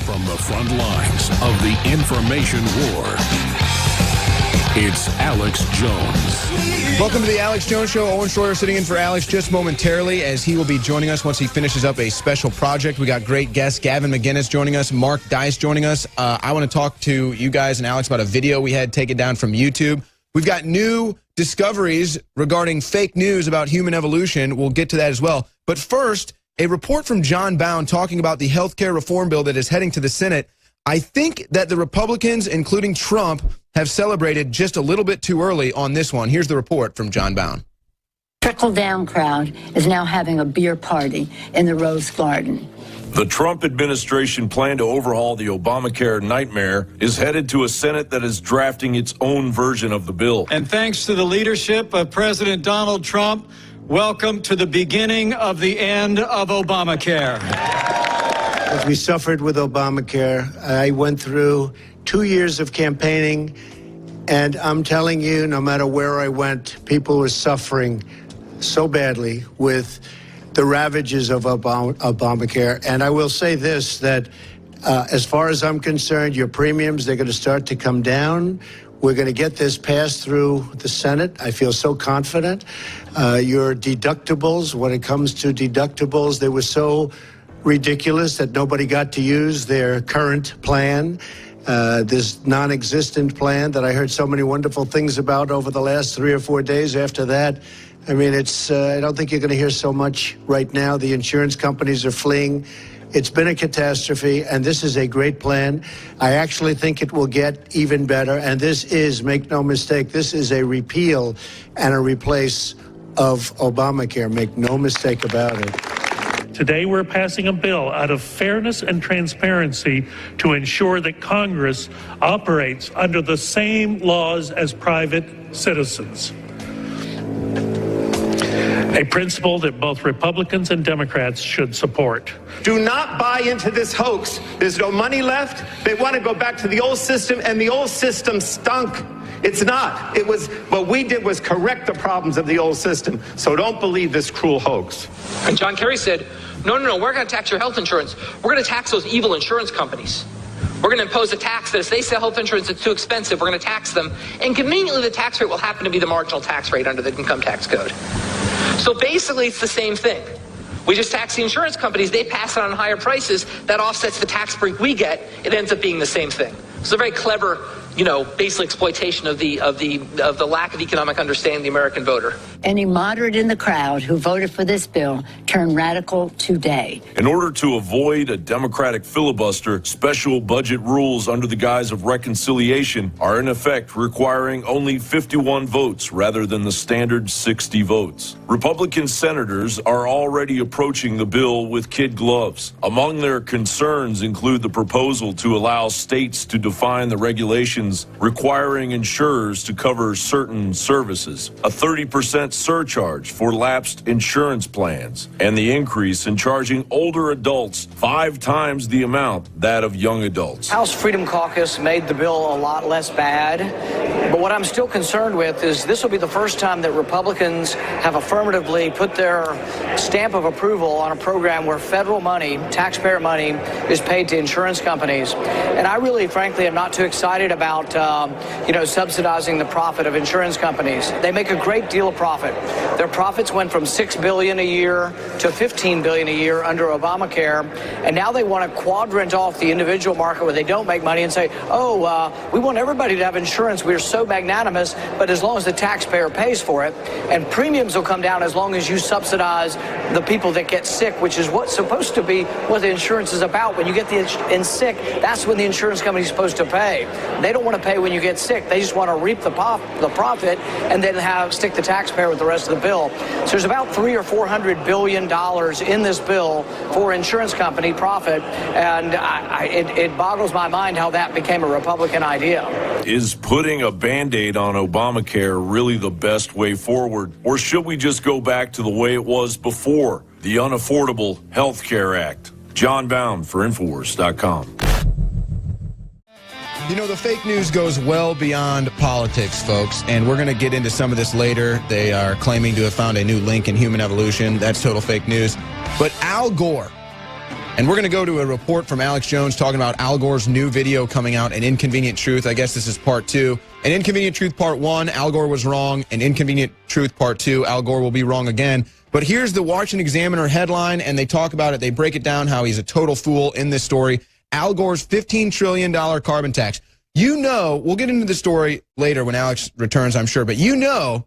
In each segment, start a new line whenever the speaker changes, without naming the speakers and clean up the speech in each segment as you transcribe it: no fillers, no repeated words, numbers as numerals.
From the front lines of the information war, it's Alex Jones.
Welcome to the Alex Jones Show. Owen Schroyer sitting in for Alex just momentarily as he will be joining us once he finishes up a special project. We got great guests. Gavin McInnes joining us. Mark Dice joining us. I want to talk to you guys and Alex about a video we had taken down from YouTube. We've got new discoveries regarding fake news about human evolution. We'll get to that as well. But first, a report from John Bowne talking about the health care reform bill that is heading to the Senate. I think that the Republicans, including Trump, have celebrated just a little bit too early on this one. Here's the report from John Bowne.
Trickle-down crowd is now having a beer party in the Rose Garden.
The Trump administration plan to overhaul the Obamacare nightmare is headed to a Senate that is drafting its own version of the bill.
And thanks to the leadership of President Donald Trump, welcome to the beginning of the end of Obamacare.
As we suffered with Obamacare, I went through 2 years of campaigning, and I'm telling you, no matter where I went, people were suffering so badly with the ravages of Obamacare. And I will say this, that as far as I'm concerned, your premiums, they're going to start to come down. We're going to get this passed through the Senate. I feel so confident. Your deductibles, when it comes to deductibles, they were so ridiculous that nobody got to use their current plan. This non-existent plan that I heard so many wonderful things about over the last 3 or 4 days after that. I mean, I don't think you're going to hear so much right now. The insurance companies are fleeing. It's been a catastrophe, and this is a great plan. I actually think it will get even better, and this is, make no mistake, this is a repeal and a replace of Obamacare. Make no mistake about it.
Today, we're passing a bill out of fairness and transparency to ensure that Congress operates under the same laws as private citizens. A principle that both Republicans and Democrats should support.
Do not buy into this hoax. There's no money left. They want to go back to the old system, and the old system stunk. It's not. It was, what we did was correct the problems of the old system. So don't believe this cruel hoax.
And John Kerry said, no, we're going to tax your health insurance. We're going to tax those evil insurance companies. We're going to impose a tax that if they sell health insurance that's too expensive, we're going to tax them. And conveniently, the tax rate will happen to be the marginal tax rate under the income tax code. So basically, it's the same thing. We just tax the insurance companies. They pass it on higher prices. That offsets the tax break we get. It ends up being the same thing. It's a very clever, basically exploitation of the lack of economic understanding of the American voter.
Any moderate in the crowd who voted for this bill turned radical today.
In order to avoid a Democratic filibuster, special budget rules under the guise of reconciliation are in effect requiring only 51 votes rather than the standard 60 votes. Republican senators are already approaching the bill with kid gloves. Among their concerns include the proposal to allow states to define the regulations requiring insurers to cover certain services, a 30% surcharge for lapsed insurance plans, and the increase in charging older adults 5 times the amount that of young adults.
House Freedom Caucus made the bill a lot less bad, but what I'm still concerned with is this will be the first time that Republicans have affirmatively put their stamp of approval on a program where federal money, taxpayer money, is paid to insurance companies. And I really, frankly, am not too excited about, subsidizing the profit of insurance companies. They make a great deal of profit. Their profits went from $6 billion a year to $15 billion a year under Obamacare, and now they want to quadrant off the individual market where they don't make money and say, we want everybody to have insurance. We're so magnanimous, but as long as the taxpayer pays for it, and premiums will come down as long as you subsidize the people that get sick, which is what's supposed to be what the insurance is about. When you get sick, that's when the insurance company is supposed to pay. They don't want to pay when you get sick. They just want to reap the profit and then stick the taxpayer with the rest of the bill. So there's about $300 or $400 billion in this bill for insurance company profit, and it boggles my mind how that became a Republican idea.
Is putting a Band-Aid on Obamacare really the best way forward, or should we just go back to the way it was before, the Unaffordable Health Care Act? John Bowne for Infowars.com.
The fake news goes well beyond politics, folks, and we're going to get into some of this later. They are claiming to have found a new link in human evolution. That's total fake news. But Al Gore And we're going to go to a report from Alex Jones talking about Al Gore's new video coming out, An Inconvenient Truth. I guess this is part 2. An Inconvenient Truth part 1, Al Gore was wrong. An Inconvenient Truth part 2, Al Gore will be wrong again. But here's the Washington Examiner headline, and they talk about it. They break it down how he's a total fool in this story. Al Gore's $15 trillion carbon tax. You know, we'll get into the story later when Alex returns, I'm sure, but you know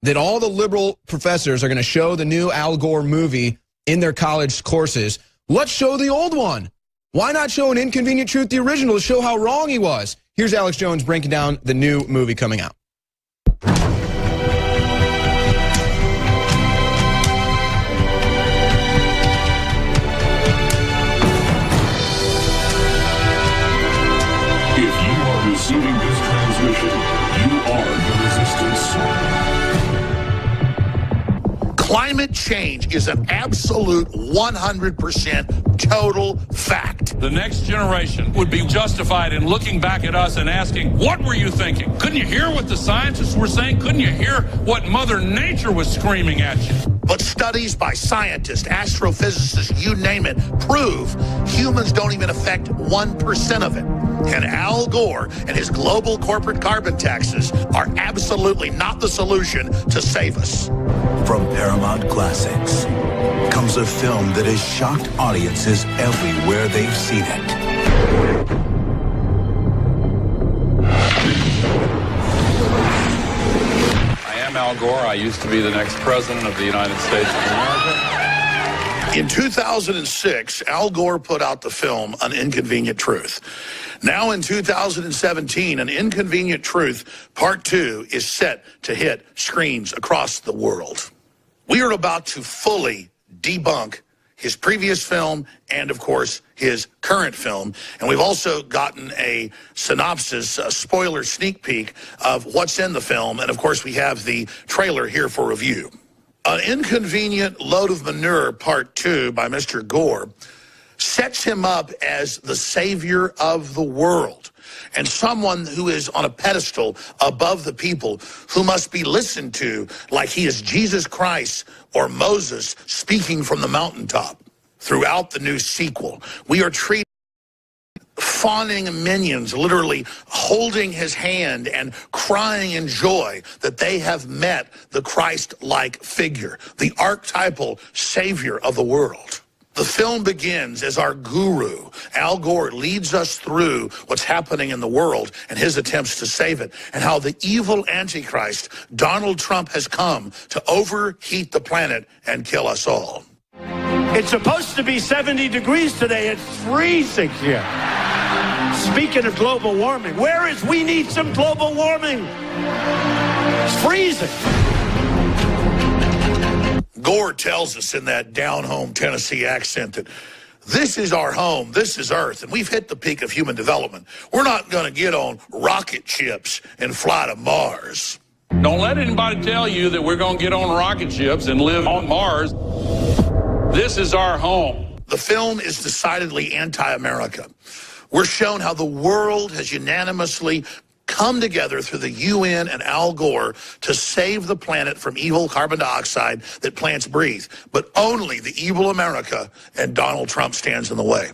that all the liberal professors are going to show the new Al Gore movie in their college courses. Let's show the old one. Why not show An Inconvenient Truth, the original, to show how wrong he was? Here's Alex Jones breaking down the new movie coming out.
If you are receiving this transmission, you are the resistance.
Climate change is an absolute 100% total fact.
The next generation would be justified in looking back at us and asking, what were you thinking? Couldn't you hear what the scientists were saying? Couldn't you hear what Mother Nature was screaming at you?
But studies by scientists, astrophysicists, you name it, prove humans don't even affect 1% of it. And Al Gore and his global corporate carbon taxes are absolutely not the solution to save us.
From Paramount Classics comes a film that has shocked audiences everywhere they've seen it.
I am Al Gore. I used to be the next president of the United States of America.
In 2006, Al Gore put out the film An Inconvenient Truth. Now in 2017, An Inconvenient Truth Part 2 is set to hit screens across the world. We are about to fully debunk his previous film and, of course, his current film. And we've also gotten a synopsis, a spoiler sneak peek of what's in the film. And, of course, we have the trailer here for review. An Inconvenient Load of Manure Part 2 by Mr. Gore sets him up as the savior of the world and someone who is on a pedestal above the people, who must be listened to like he is Jesus Christ or Moses speaking from the mountaintop. Throughout the new sequel, we are treating fawning minions, literally holding his hand and crying in joy that they have met the Christ-like figure, the archetypal savior of the world. The film begins as our guru, Al Gore, leads us through what's happening in the world and his attempts to save it, and how the evil Antichrist, Donald Trump, has come to overheat the planet and kill us all.
It's supposed to be 70 degrees today. It's freezing here. Speaking of global warming, we need some global warming. It's freezing.
Gore tells us in that down-home Tennessee accent that this is our home, this is Earth, and we've hit the peak of human development. We're not going to get on rocket ships and fly to Mars.
Don't let anybody tell you that we're going to get on rocket ships and live on Mars. This is our home.
The film is decidedly anti-America. We're shown how the world has unanimously come together through the UN and Al Gore to save the planet from evil carbon dioxide that plants breathe. But only the evil America and Donald Trump stands in the way.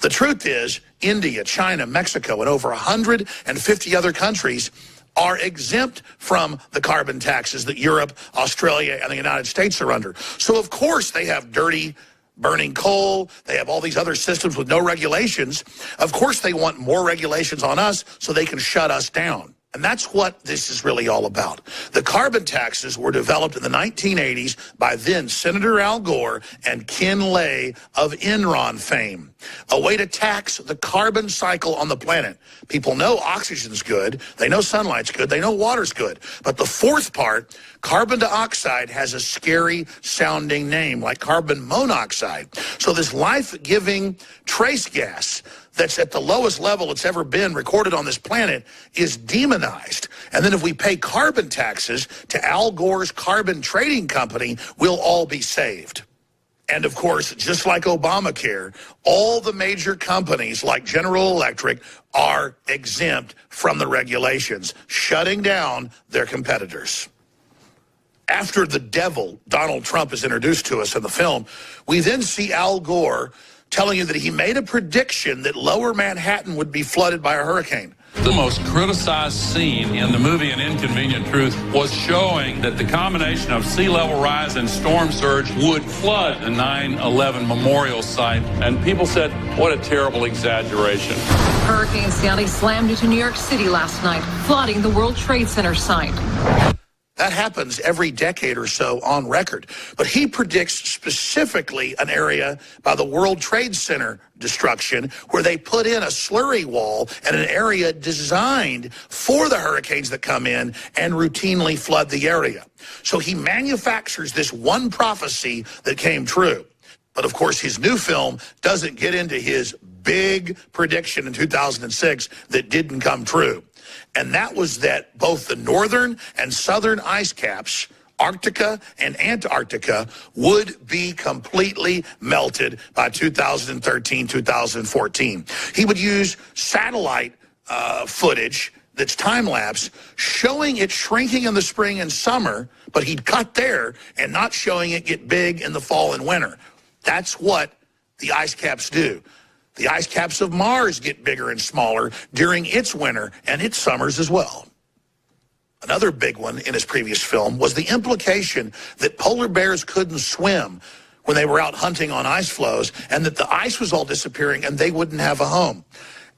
The truth is, India, China, Mexico, and over 150 other countries are exempt from the carbon taxes that Europe, Australia, and the United States are under. So, of course, they have dirty burning coal. They have all these other systems with no regulations. Of course, they want more regulations on us so they can shut us down. And that's what this is really all about. The carbon taxes were developed in the 1980s by then Senator Al Gore and Ken Lay of Enron fame. A way to tax the carbon cycle on the planet. People know oxygen's good, they know sunlight's good, they know water's good. But the fourth part, carbon dioxide, has a scary sounding name like carbon monoxide. So this life-giving trace gas that's at the lowest level it's ever been recorded on this planet is demonized. And then if we pay carbon taxes to Al Gore's carbon trading company, we'll all be saved. And of course, just like Obamacare, all the major companies like General Electric are exempt from the regulations, shutting down their competitors. After the devil, Donald Trump, is introduced to us in the film, we then see Al Gore telling you that he made a prediction that lower Manhattan would be flooded by a hurricane.
The most criticized scene in the movie An Inconvenient Truth was showing that the combination of sea level rise and storm surge would flood the 9/11 memorial site. And people said, what a terrible exaggeration.
Hurricane Sandy slammed into New York City last night, flooding the World Trade Center site.
That happens every decade or so on record. But he predicts specifically an area by the World Trade Center destruction where they put in a slurry wall and an area designed for the hurricanes that come in and routinely flood the area. So he manufactures this one prophecy that came true. But of course, his new film doesn't get into his big prediction in 2006 that didn't come true. And that was that both the northern and southern ice caps, Arctica and Antarctica, would be completely melted by 2013, 2014. He would use satellite footage that's time-lapse, showing it shrinking in the spring and summer, but he'd cut there and not showing it get big in the fall and winter. That's what the ice caps do. The ice caps of Mars get bigger and smaller during its winter and its summers as well. Another big one in his previous film was the implication that polar bears couldn't swim when they were out hunting on ice floes and that the ice was all disappearing and they wouldn't have a home.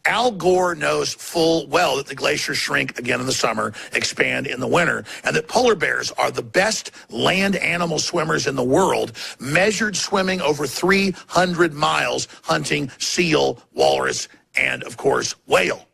Al Gore knows full well that the glaciers shrink again in the summer, expand in the winter, and that polar bears are the best land animal swimmers in the world, measured swimming over 300 miles, hunting seal, walrus, and, of course, whale.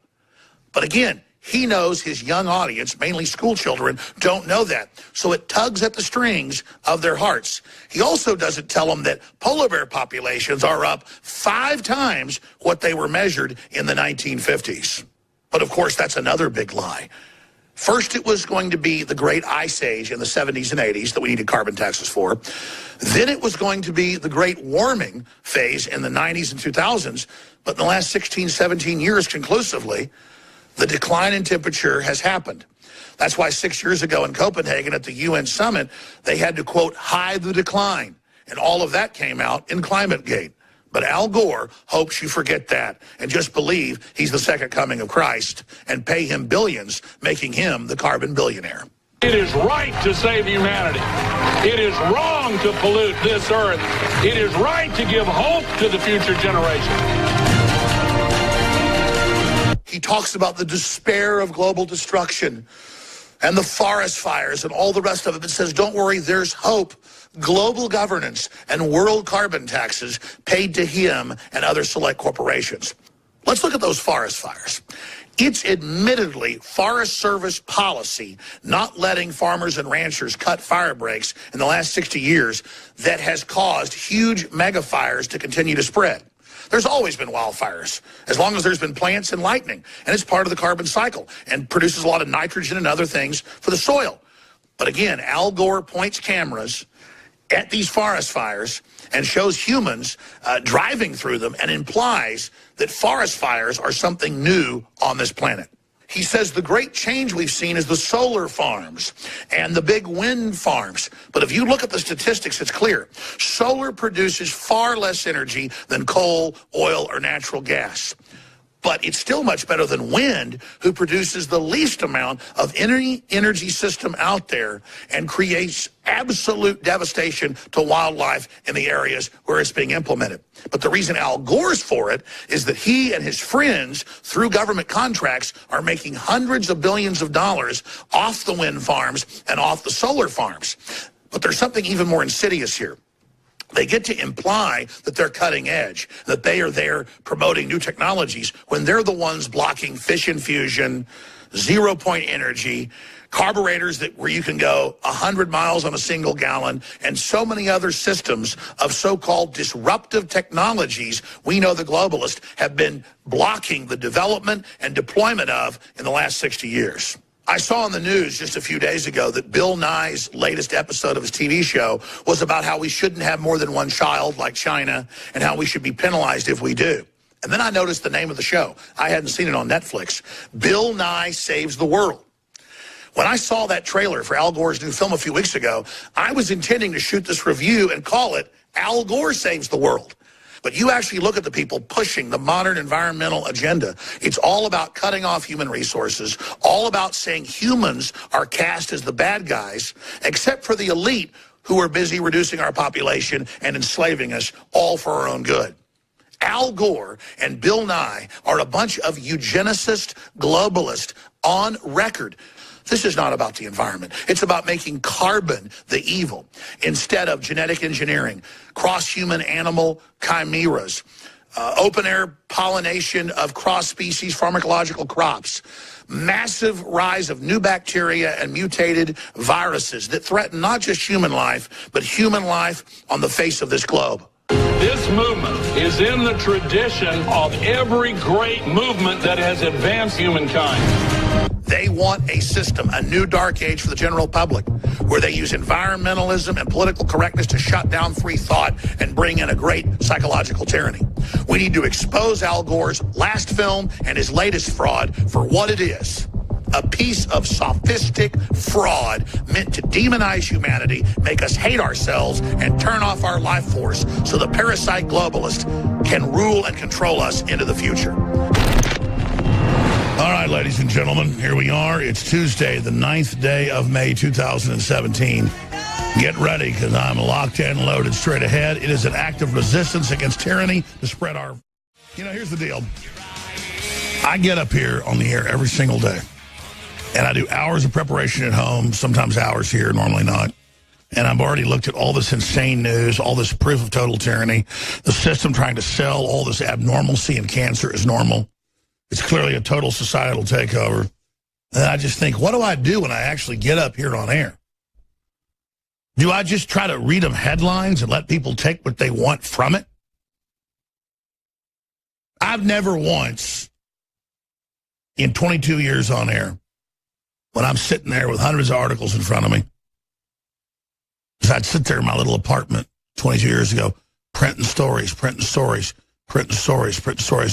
But again, he knows his young audience, mainly school children, don't know that. So it tugs at the strings of their hearts. He also doesn't tell them that polar bear populations are up 5 times what they were measured in the 1950s. But of course, that's another big lie. First, it was going to be the Great Ice Age in the 70s and 80s that we needed carbon taxes for. Then it was going to be the Great Warming phase in the 90s and 2000s. But in the last 16, 17 years, conclusively, the decline in temperature has happened. That's why 6 years ago in Copenhagen at the UN summit, they had to, quote, hide the decline. And all of that came out in ClimateGate. But Al Gore hopes you forget that and just believe he's the second coming of Christ and pay him billions, making him the carbon billionaire.
It is right to save humanity. It is wrong to pollute this earth. It is right to give hope to the future generation.
He talks about the despair of global destruction and the forest fires and all the rest of it. It says, don't worry, there's hope. Global governance and world carbon taxes paid to him and other select corporations. Let's look at those forest fires. It's admittedly Forest Service policy not letting farmers and ranchers cut fire breaks in the last 60 years that has caused huge mega fires to continue to spread. There's always been wildfires, as long as there's been plants and lightning, and it's part of the carbon cycle and produces a lot of nitrogen and other things for the soil. But again, Al Gore points cameras at these forest fires and shows humans driving through them and implies that forest fires are something new on this planet. He says the great change we've seen is the solar farms and the big wind farms. But if you look at the statistics, it's clear. Solar produces far less energy than coal, oil, or natural gas. But it's still much better than wind, who produces the least amount of any energy system out there and creates absolute devastation to wildlife in the areas where it's being implemented. But the reason Al Gore's for it is that he and his friends, through government contracts, are making hundreds of billions of dollars off the wind farms and off the solar farms. But there's something even more insidious here. They get to imply that they're cutting edge, that they are there promoting new technologies when they're the ones blocking fission fusion, zero-point energy, carburetors where you can go 100 miles on a single gallon, and so many other systems of so-called disruptive technologies we know the globalists have been blocking the development and deployment of in the last 60 years. I saw on the news just a few days ago that Bill Nye's latest episode of his TV show was about how we shouldn't have more than one child like China and how we should be penalized if we do. And then I noticed the name of the show. I hadn't seen it on Netflix. Bill Nye Saves the World. When I saw that trailer for Al Gore's new film a few weeks ago, I was intending to shoot this review and call it Al Gore Saves the World. But you actually look at the people pushing the modern environmental agenda. It's all about cutting off human resources, all about saying humans are cast as the bad guys, except for the elite who are busy reducing our population and enslaving us, all for our own good. Al Gore and Bill Nye are a bunch of eugenicist globalists on record. This is not about the environment. It's about making carbon the evil instead of genetic engineering, cross-human animal chimeras, open-air pollination of cross-species pharmacological crops, massive rise of new bacteria and mutated viruses that threaten not just human life, but human life on the face of this globe.
This movement is in the tradition of every great movement that has advanced humankind.
They want a system, a new dark age for the general public, where they use environmentalism and political correctness to shut down free thought and bring in a great psychological tyranny. We need to expose Al Gore's last film and his latest fraud for what it is. A piece of sophistic fraud meant to demonize humanity, make us hate ourselves, and turn off our life force so the parasite globalist can rule and control us into the future. All right, ladies and gentlemen, here we are. It's Tuesday, the 9th day of May, 2017. Get ready, because I'm locked in, loaded straight ahead. It is an act of resistance against tyranny to spread our... You know, here's the deal. I get up here on the air every single day, and I do hours of preparation at home, sometimes hours here, normally not. And I've already looked at all this insane news, all this proof of total tyranny, the system trying to sell all this abnormalcy and cancer as normal. It's clearly a total societal takeover. And I just think, what do I do when I actually get up here on air? Do I just try to read them headlines and let people take what they want from it? I've never once, in 22 years on air, when I'm sitting there with hundreds of articles in front of me, because I'd sit there in my little apartment 22 years ago, printing stories,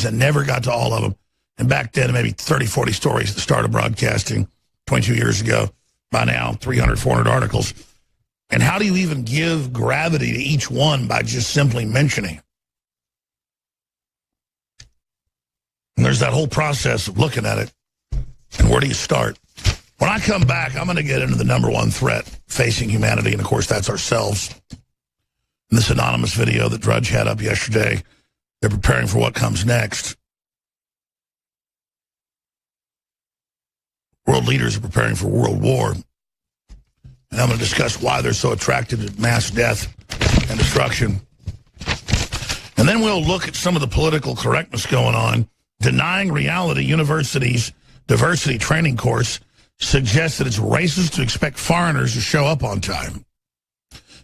and never got to all of them. And back then, maybe 30, 40 stories at the start of broadcasting 22 years ago. By now, 300, 400 articles. And how do you even give gravity to each one by just simply mentioning? And there's that whole process of looking at it. And where do you start? When I come back, I'm going to get into the number one threat facing humanity. And, of course, that's ourselves. In this anonymous video that Drudge had up yesterday, they're preparing for what comes next. World leaders are preparing for world war. And I'm going to discuss why they're so attracted to mass death and destruction. And then we'll look at some of the political correctness going on. Denying Reality University's diversity training course suggests that it's racist to expect foreigners to show up on time.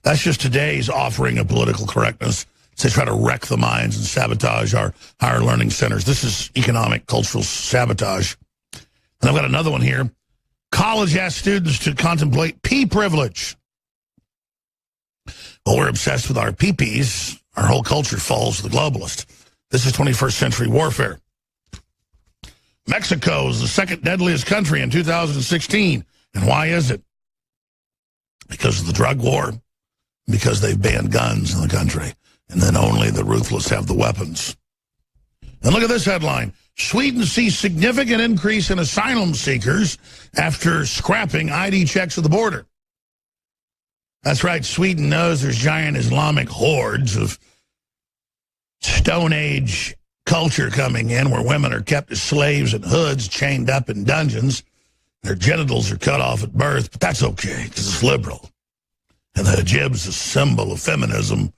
That's just today's offering of political correctness. They try to wreck the minds and sabotage our higher learning centers. This is economic, cultural sabotage. And I've got another one here. College asks students to contemplate pee privilege. Well, we're obsessed with our pee-pees. Our whole culture falls to the globalist. This is 21st century warfare. Mexico is the second deadliest country in 2016. And why is it? Because of the drug war. Because they've banned guns in the country. And then only the ruthless have the weapons. And look at this headline. Sweden sees significant increase in asylum seekers after scrapping ID checks at the border. That's right, Sweden knows there's giant Islamic hordes of Stone Age culture coming in where women are kept as slaves in hoods, chained up in dungeons. Their genitals are cut off at birth, but that's okay because it's liberal. And the hijab's a symbol of feminism,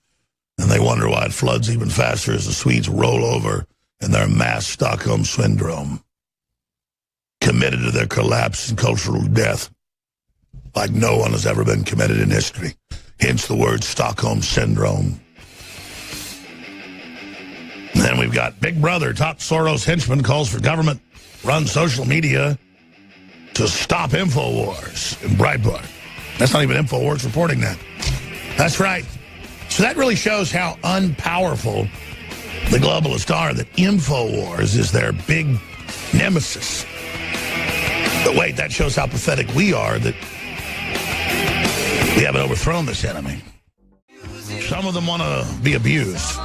and they wonder why it floods even faster as the Swedes roll over in their mass Stockholm syndrome, committed to their collapse and cultural death like no one has ever been committed in history. Hence the word Stockholm syndrome. And then we've got Big Brother, top Soros henchman calls for government-run social media to stop InfoWars in Breitbart. That's not even InfoWars reporting that. That's right. So that really shows how unpowerful the globalists are, that InfoWars is their big nemesis. But wait, that shows how pathetic we are that we haven't overthrown this enemy. Some of them want to be abused.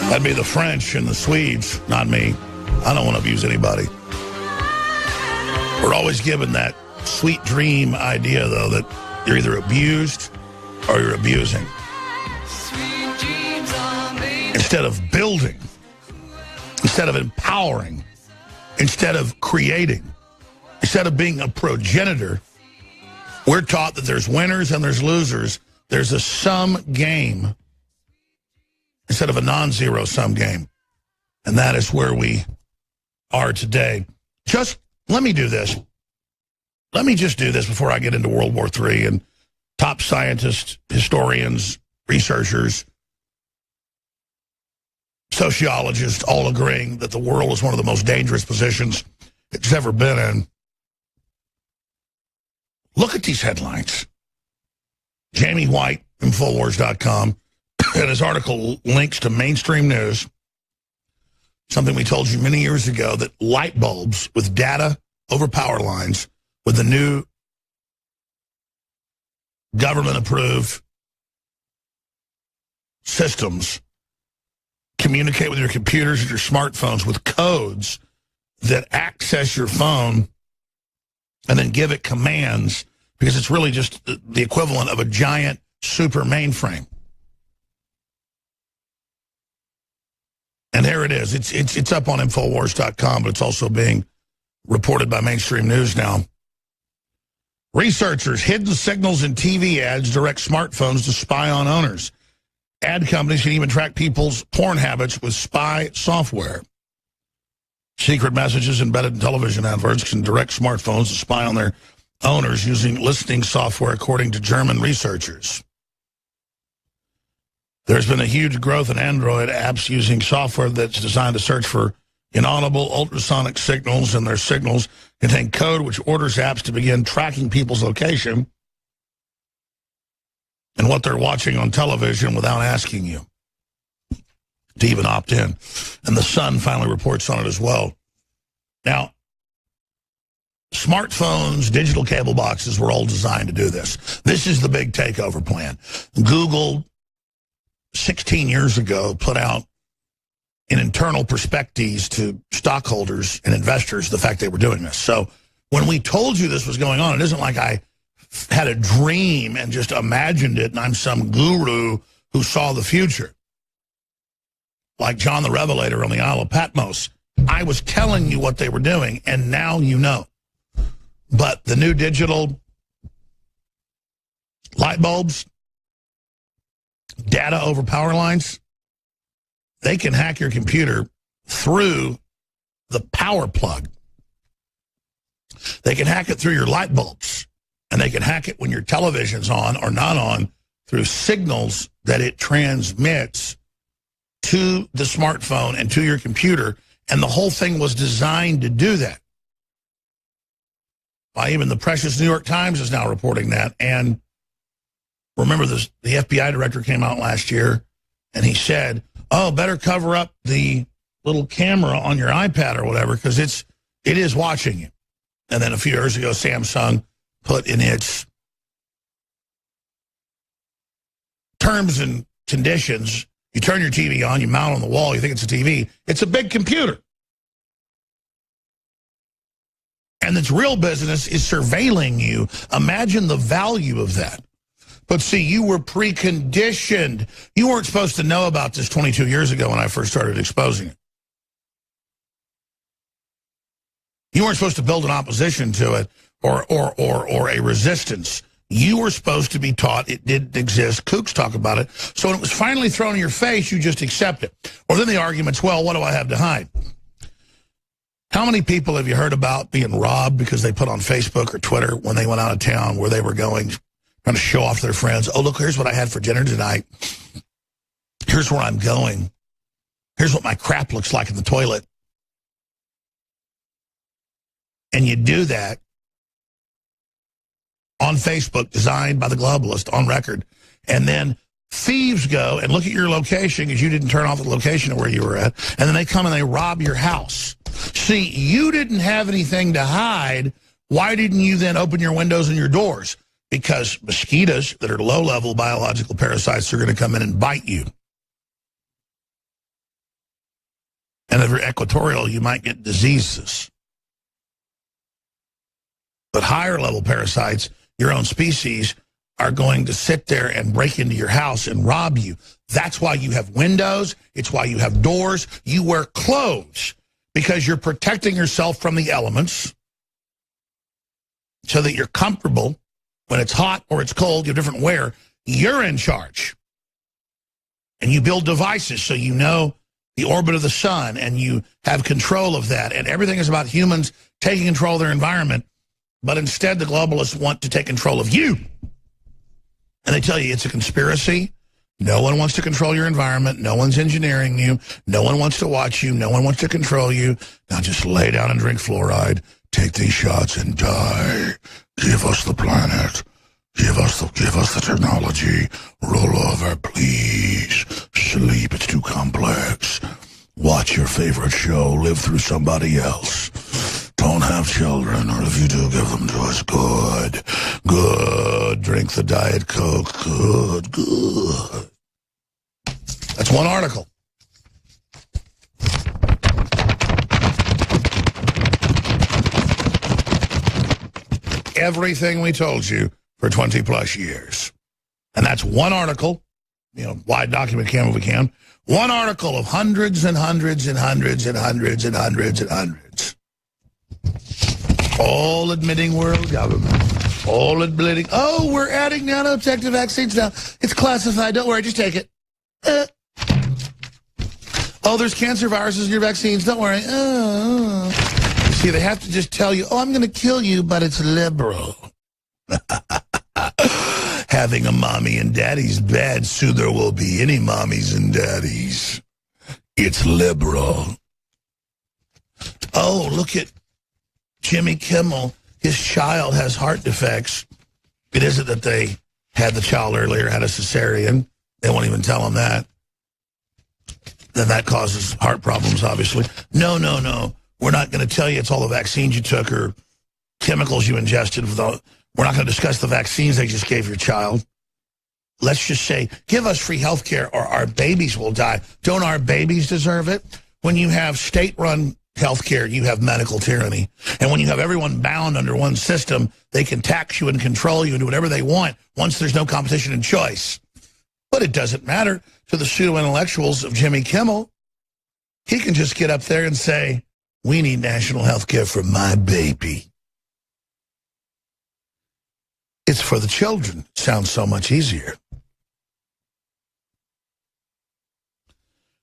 That'd be the French and the Swedes, not me. I don't want to abuse anybody. We're always given that sweet dream idea, though, that you're either abused or you're abusing. Instead of building, instead of empowering, instead of creating, instead of being a progenitor, we're taught that there's winners and there's losers. There's a sum game instead of a non-zero sum game. And that is where we are today. Just let me do this. Let me just do this before I get into World War III and top scientists, historians, researchers, sociologists all agreeing that the world is one of the most dangerous positions it's ever been in. Look at these headlines. Jamie White from Infowars.com, and his article links to mainstream news, something we told you many years ago, that light bulbs with data over power lines with the new government-approved systems communicate with your computers and your smartphones with codes that access your phone and then give it commands, because it's really just the equivalent of a giant super mainframe. And there it is. It's up on Infowars.com, but it's also being reported by mainstream news now. Researchers, hidden signals in TV ads direct smartphones to spy on owners. Ad companies can even track people's porn habits with spy software. Secret messages embedded in television adverts can direct smartphones to spy on their owners using listening software, according to German researchers. There's been a huge growth in Android apps using software that's designed to search for inaudible ultrasonic signals, and their signals contain code which orders apps to begin tracking people's location and what they're watching on television without asking you to even opt in. And the Sun finally reports on it as well. Now, smartphones, digital cable boxes were all designed to do this. This is the big takeover plan. Google, 16 years ago, put out an internal prospectus to stockholders and investors the fact they were doing this. So when we told you this was going on, it isn't like I had a dream and just imagined it and I'm some guru who saw the future. Like John the Revelator on the Isle of Patmos. I was telling you what they were doing, and now you know. But the new digital light bulbs, data over power lines, they can hack your computer through the power plug. They can hack it through your light bulbs, and they can hack it when your television's on or not on through signals that it transmits to the smartphone and to your computer, and the whole thing was designed to do that. Why, even the precious New York Times is now reporting that. And remember, the FBI director came out last year, and he said, oh, better cover up the little camera on your iPad or whatever, because it is watching you. And then a few years ago, Samsung put in its terms and conditions, you turn your TV on, you mount it on the wall, you think it's a TV. It's a big computer. And its real business is surveilling you. Imagine the value of that. But see, you were preconditioned. You weren't supposed to know about this 22 years ago when I first started exposing it. You weren't supposed to build an opposition to it or a resistance. You were supposed to be taught it didn't exist. Kooks talk about it. So when it was finally thrown in your face, you just accept it. Or then the argument's, well, what do I have to hide? How many people have you heard about being robbed because they put on Facebook or Twitter when they went out of town where they were going, trying to show off to their friends, oh, look, here's what I had for dinner tonight. Here's where I'm going. Here's what my crap looks like in the toilet. And you do that on Facebook, designed by the globalist, on record. And then thieves go and look at your location because you didn't turn off the location of where you were at. And then they come and they rob your house. See, you didn't have anything to hide. Why didn't you then open your windows and your doors? Because mosquitoes that are low-level biological parasites are going to come in and bite you. And if you're equatorial, you might get diseases. But higher-level parasites, your own species, are going to sit there and break into your house and rob you. That's why you have windows. It's why you have doors. You wear clothes because you're protecting yourself from the elements so that you're comfortable when it's hot or it's cold, you have different wear. You're in charge. And you build devices so you know the orbit of the sun and you have control of that. And everything is about humans taking control of their environment. But instead, the globalists want to take control of you. And they tell you it's a conspiracy. No one wants to control your environment. No one's engineering you. No one wants to watch you. No one wants to control you. Now just lay down and drink fluoride. Take these shots and die. Give us the planet. Give us the technology. Roll over, please. Sleep, it's too complex. Watch your favorite show. Live through somebody else. Don't have children, or if you do, give them to us. Good. Good. Drink the Diet Coke. Good. Good. That's one article. Everything we told you for 20 plus years. And that's one article, wide document can if we can. One article of hundreds and hundreds and hundreds and hundreds and hundreds and hundreds. All admitting world government. All admitting, oh, we're adding nanoprotective vaccines now. It's classified. Don't worry, just take it. Oh, there's cancer viruses in your vaccines. Don't worry. See, they have to just tell you, oh, I'm going to kill you, but it's liberal. Having a mommy and daddy's bad, so there will be any mommies and daddies. It's liberal. Oh, look at Jimmy Kimmel. His child has heart defects. It isn't that they had the child earlier, had a cesarean. They won't even tell him that. Then that causes heart problems, obviously. No. We're not going to tell you it's all the vaccines you took or chemicals you ingested. We're not going to discuss the vaccines they just gave your child. Let's just say, give us free health care or our babies will die. Don't our babies deserve it? When you have state-run health care, you have medical tyranny. And when you have everyone bound under one system, they can tax you and control you and do whatever they want once there's no competition and choice. But it doesn't matter to the pseudo-intellectuals of Jimmy Kimmel. He can just get up there and say, we need national health care for my baby. It's for the children. Sounds so much easier.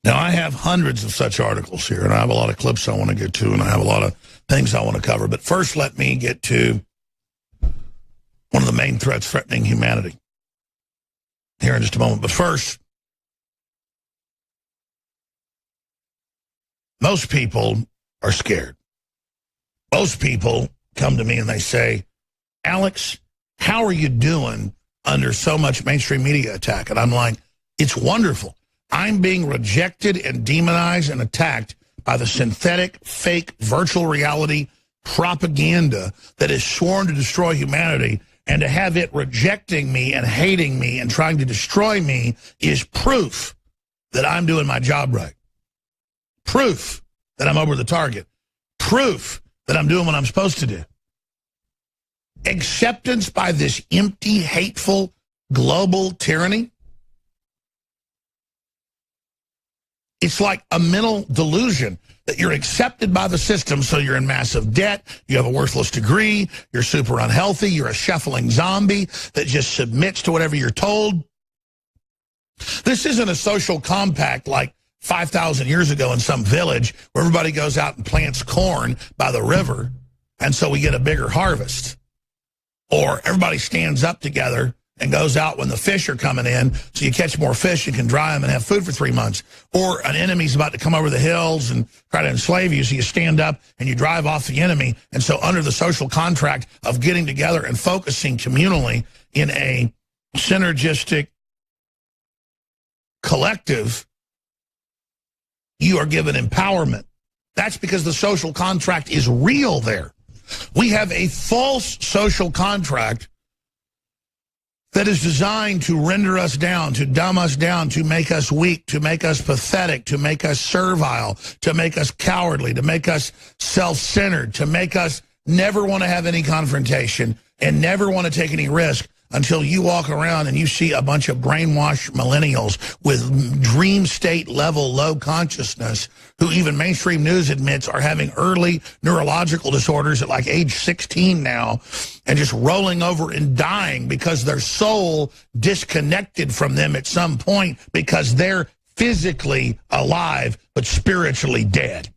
Now, I have hundreds of such articles here, and I have a lot of clips I want to get to, and I have a lot of things I want to cover. But first, let me get to one of the main threats threatening humanity here in just a moment. But first, most people are scared. Most people come to me and they say, Alex, how are you doing under so much mainstream media attack? And I'm like, it's wonderful. I'm being rejected and demonized and attacked by the synthetic, fake, virtual reality propaganda that is sworn to destroy humanity. And to have it rejecting me and hating me and trying to destroy me is proof that I'm doing my job right. Proof that I'm over the target. Proof that I'm doing what I'm supposed to do. Acceptance by this empty, hateful, global tyranny. It's like a mental delusion that you're accepted by the system, so you're in massive debt, you have a worthless degree, you're super unhealthy, you're a shuffling zombie that just submits to whatever you're told. This isn't a social compact like 5,000 years ago in some village where everybody goes out and plants corn by the river, and so we get a bigger harvest. Or everybody stands up together and goes out when the fish are coming in, so you catch more fish and can dry them and have food for 3 months. Or an enemy's about to come over the hills and try to enslave you, so you stand up and you drive off the enemy. And so under the social contract of getting together and focusing communally in a synergistic collective, you are given empowerment That's because the social contract is real there. We have a false social contract that is designed to render us down, to dumb us down, to make us weak, to make us pathetic, to make us servile, to make us cowardly, to make us self-centered, to make us never want to have any confrontation and never want to take any risk until you walk around and you see a bunch of brainwashed millennials with dream state level low consciousness who even mainstream news admits are having early neurological disorders at like age 16 now and just rolling over and dying because their soul disconnected from them at some point because they're physically alive but spiritually dead.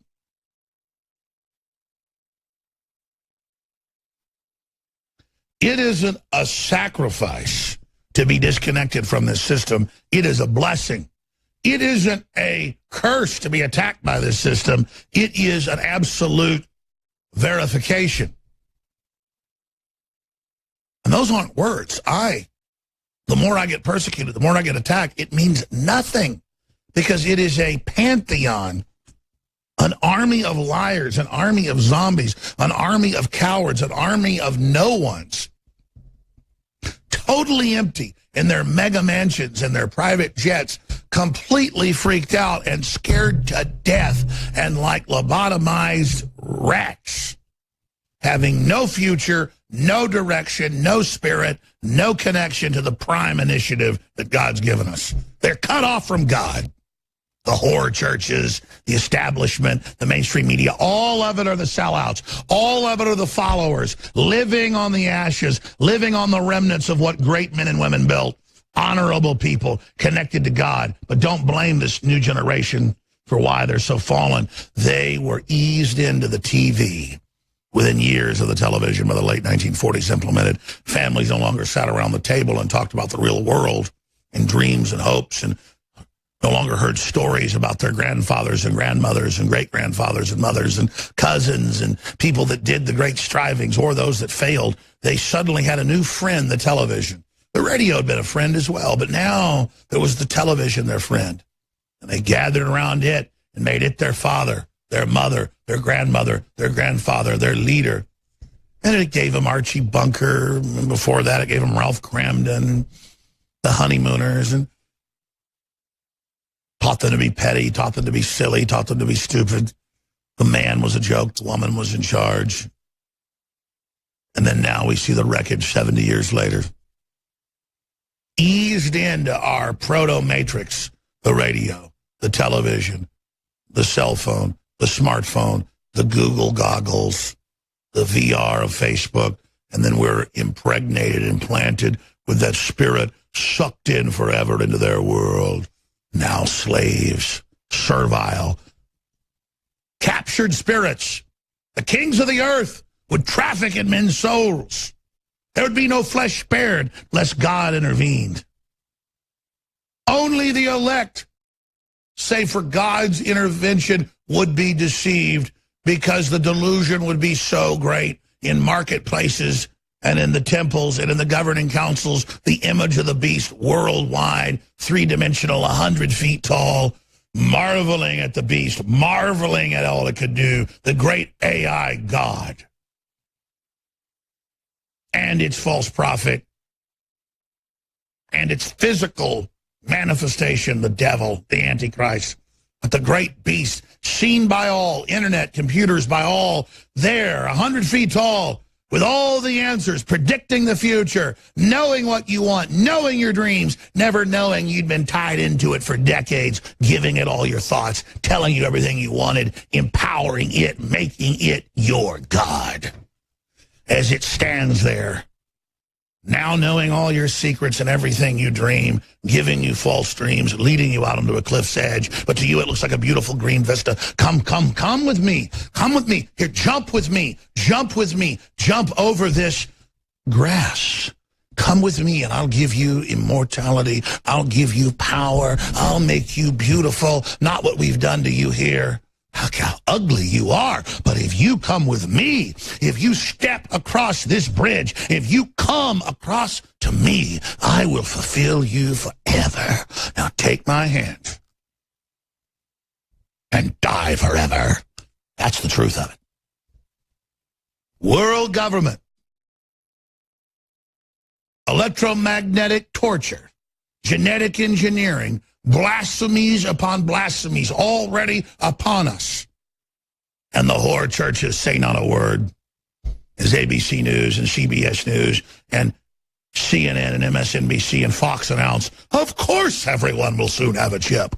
It isn't a sacrifice to be disconnected from this system. It is a blessing. It isn't a curse to be attacked by this system. It is an absolute verification. And those aren't words. The more I get persecuted, the more I get attacked, it means nothing because it is a pantheon, an army of liars, an army of zombies, an army of cowards, an army of no-ones, totally empty in their mega mansions and their private jets, completely freaked out and scared to death and like lobotomized rats, having no future, no direction, no spirit, no connection to the prime initiative that God's given us. They're cut off from God. The whore churches, the establishment, the mainstream media, all of it are the sellouts. All of it are the followers, living on the ashes, living on the remnants of what great men and women built. Honorable people connected to God. But don't blame this new generation for why they're so fallen. They were eased into the TV within years of the television by the late 1940s implemented. Families no longer sat around the table and talked about the real world and dreams and hopes and no longer heard stories about their grandfathers and grandmothers and great-grandfathers and mothers and cousins and people that did the great strivings or those that failed. They suddenly had a new friend, the television. The radio had been a friend as well, but now there was the television their friend. And they gathered around it and made it their father, their mother, their grandmother, their grandfather, their leader. And it gave them Archie Bunker. And before that, it gave them Ralph Cramden, the Honeymooners, and taught them to be petty, taught them to be silly, taught them to be stupid. The man was a joke. The woman was in charge. And then now we see the wreckage 70 years later. Eased into our proto-matrix, the radio, the television, the cell phone, the smartphone, the Google goggles, the VR of Facebook, and then we're impregnated, implanted with that spirit, sucked in forever into their world. Now slaves, servile, captured spirits. The kings of the earth would traffic in men's souls. There would be no flesh spared lest God intervened. Only the elect, save for God's intervention, would be deceived because the delusion would be so great in marketplaces and in the temples and in the governing councils, the image of the beast worldwide, three-dimensional, 100 feet tall, marveling at the beast, marveling at all it could do, the great AI God. And its false prophet, and its physical manifestation, the devil, the Antichrist. But the great beast, seen by all, internet, computers by all, there, 100 feet tall, with all the answers, predicting the future, knowing what you want, knowing your dreams, never knowing you'd been tied into it for decades, giving it all your thoughts, telling you everything you wanted, empowering it, making it your God. As it stands there, now knowing all your secrets and everything you dream, giving you false dreams, leading you out onto a cliff's edge. But to you, it looks like a beautiful green vista. Come with me. Come with me. Here, jump with me. Jump with me. Jump over this grass. Come with me and I'll give you immortality. I'll give you power. I'll make you beautiful. Not what we've done to you here. Look how ugly you are. But if you come with me, if you step across this bridge, if you come across to me, I will fulfill you forever. Now take my hand and die forever. That's the truth of it. World government. Electromagnetic torture. Genetic engineering. Blasphemies upon blasphemies already upon us. And the whore churches say not a word. As ABC News and CBS News and CNN and MSNBC and Fox announce, of course everyone will soon have a chip.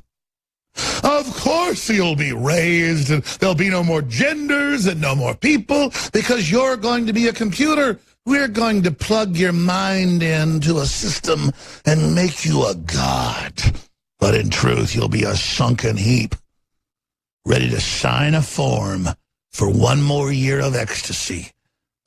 Of course you'll be raised and there'll be no more genders and no more people because you're going to be a computer. We're going to plug your mind into a system and make you a god. But in truth, you'll be a sunken heap, ready to sign a form for one more year of ecstasy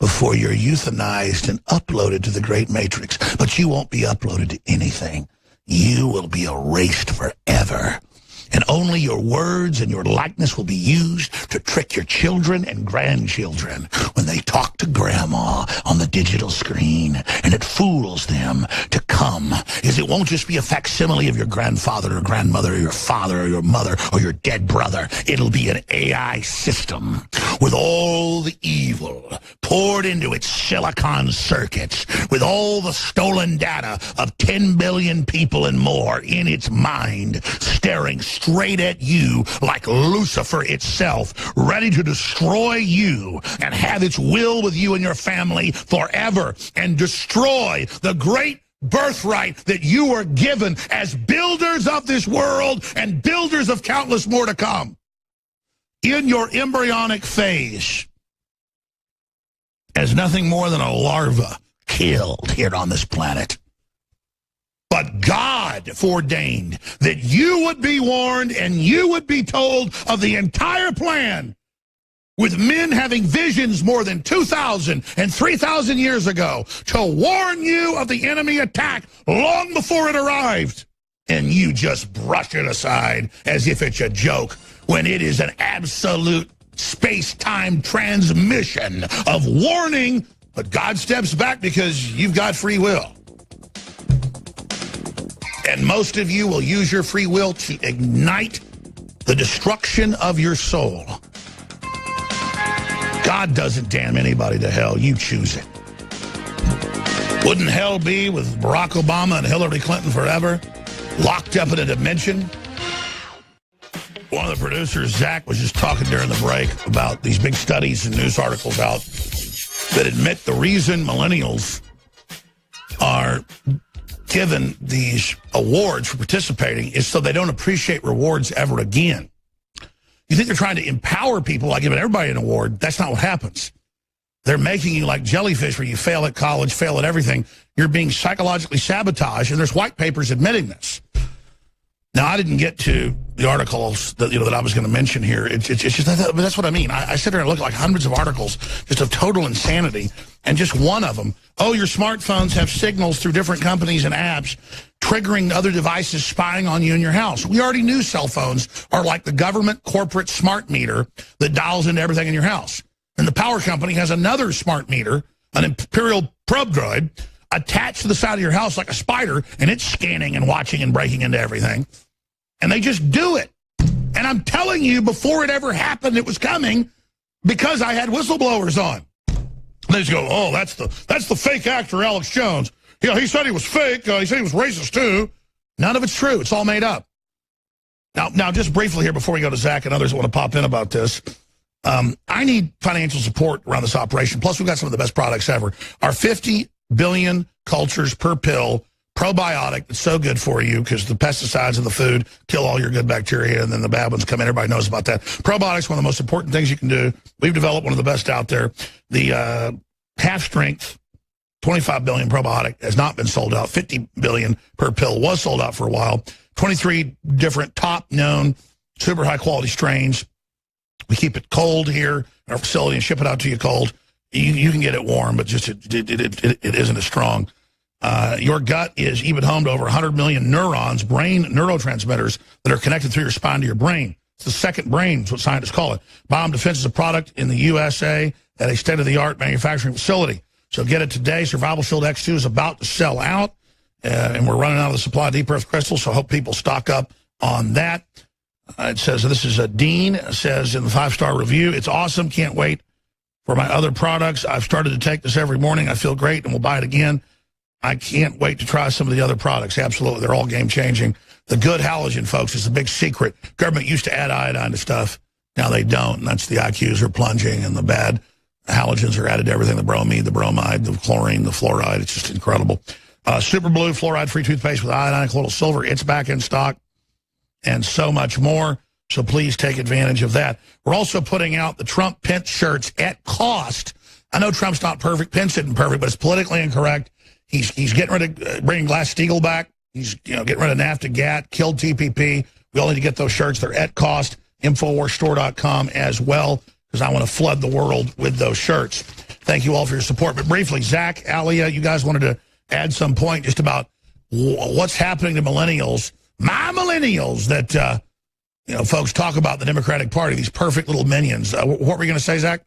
before you're euthanized and uploaded to the Great Matrix. But you won't be uploaded to anything. You will be erased forever. And only your words and your likeness will be used to trick your children and grandchildren when they talk to grandma on the digital screen. And it fools them to come, is it won't just be a facsimile of your grandfather or grandmother or your father or your mother or your dead brother. It'll be an AI system with all the evil poured into its silicon circuits, with all the stolen data of 10 billion people and more in its mind, staring straight at you like Lucifer itself, ready to destroy you and have its will with you and your family forever and destroy the great birthright that you were given as builders of this world and builders of countless more to come. In your embryonic phase, as nothing more than a larva killed here on this planet. But God foreordained that you would be warned and you would be told of the entire plan, with men having visions more than 2,000 and 3,000 years ago to warn you of the enemy attack long before it arrived. And you just brush it aside as if it's a joke, when it is an absolute space-time transmission of warning. But God steps back because you've got free will. And most of you will use your free will to ignite the destruction of your soul. God doesn't damn anybody to hell. You choose it. Wouldn't hell be with Barack Obama and Hillary Clinton forever, locked up in a dimension? One of the producers, Zach, was just talking during the break about these big studies and news articles out that admit the reason millennials are given these awards for participating is so they don't appreciate rewards ever again. You think they're trying to empower people by giving everybody an award? That's not what happens. They're making you like jellyfish, where you fail at college, fail at everything. You're being psychologically sabotaged, and there's white papers admitting this. Now, I didn't get to the articles that that I was going to mention here. It's just but that's what I mean. I sit there and look at like hundreds of articles just of total insanity, and just one of them, oh, your smartphones have signals through different companies and apps triggering other devices spying on you in your house. We already knew cell phones are like the government corporate smart meter that dials into everything in your house. And the power company has another smart meter, an Imperial probe droid, attached to the side of your house like a spider, and it's scanning and watching and breaking into everything. And they just do it. And I'm telling you, before it ever happened, it was coming because I had whistleblowers on. They just go, oh, that's the fake actor, Alex Jones. Yeah, he said he was fake. He said he was racist, too. None of it's true. It's all made up. Now, just briefly here before we go to Zach and others that want to pop in about this, I need financial support around this operation. Plus, we've got some of the best products ever. Our 50 billion cultures per pill probiotic that's so good for you because the pesticides in the food kill all your good bacteria and then the bad ones come in. Everybody knows about that. Probiotics, one of the most important things you can do. We've developed one of the best out there. The half-strength 25 billion probiotic has not been sold out. 50 billion per pill was sold out for a while. 23 different top-known, super high-quality strains. We keep it cold here in our facility and ship it out to you cold. You can get it warm, but just it isn't as strong. Your gut is even home to over 100 million neurons, brain neurotransmitters that are connected through your spine to your brain. It's the second brain, is what scientists call it. Biome Defense is a product in the USA at a state-of-the-art manufacturing facility. So get it today. Survival Shield X2 is about to sell out, and we're running out of the supply of deep earth crystals, so I hope people stock up on that. It says, this is a Dean, says in the 5-star review, it's awesome. Can't wait for my other products. I've started to take this every morning. I feel great and we'll buy it again. I can't wait to try some of the other products. Absolutely. They're all game-changing. The good halogen, folks, is the big secret. Government used to add iodine to stuff. Now they don't, and that's the IQs are plunging, and the bad halogens are added to everything, the bromine, the bromide, the chlorine, the fluoride. It's just incredible. Super Blue fluoride-free toothpaste with iodine, colloidal silver. It's back in stock, and so much more. So please take advantage of that. We're also putting out the Trump Pence shirts at cost. I know Trump's not perfect. Pence isn't perfect, but it's politically incorrect. He's getting rid of bringing Glass-Steagall back. He's getting rid of NAFTA, GATT, killed TPP. We all need to get those shirts. They're at cost. InfoWarsStore.com as well, because I want to flood the world with those shirts. Thank you all for your support. But briefly, Zach, Alia, you guys wanted to add some point just about what's happening to millennials, my millennials, that folks talk about the Democratic Party, these perfect little minions. What were you going to say, Zach?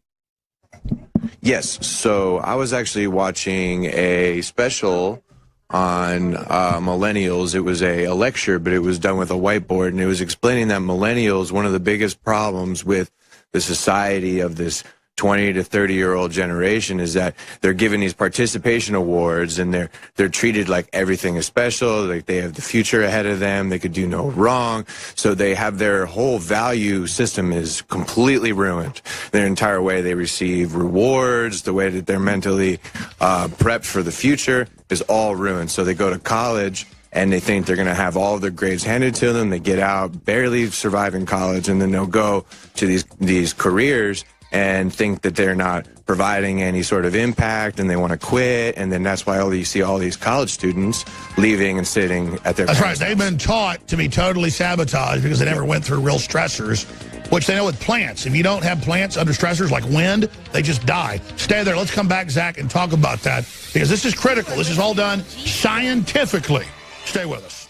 Yes, so I was actually watching a special on millennials. It was a lecture, but it was done with a whiteboard, and it was explaining that millennials, one of the biggest problems with the society of this 20 to 30-year-old generation is that they're given these participation awards, and they're treated like everything is special, like they have the future ahead of them, they could do no wrong. So they have their whole value system is completely ruined. Their entire way they receive rewards, the way that they're mentally prepped for the future is all ruined. So they go to college and they think they're going to have all of their grades handed to them. They get out, barely surviving college, and then they'll go to these careers and think that they're not providing any sort of impact, and they want to quit, and then that's why you see all these college students leaving and sitting at their
That's right. They've been taught to be totally sabotaged because they never went through real stressors, which they know with plants. If you don't have plants under stressors like wind, they just die. Stay there. Let's come back, Zach, and talk about that, because this is critical. This is all done scientifically. Stay with us.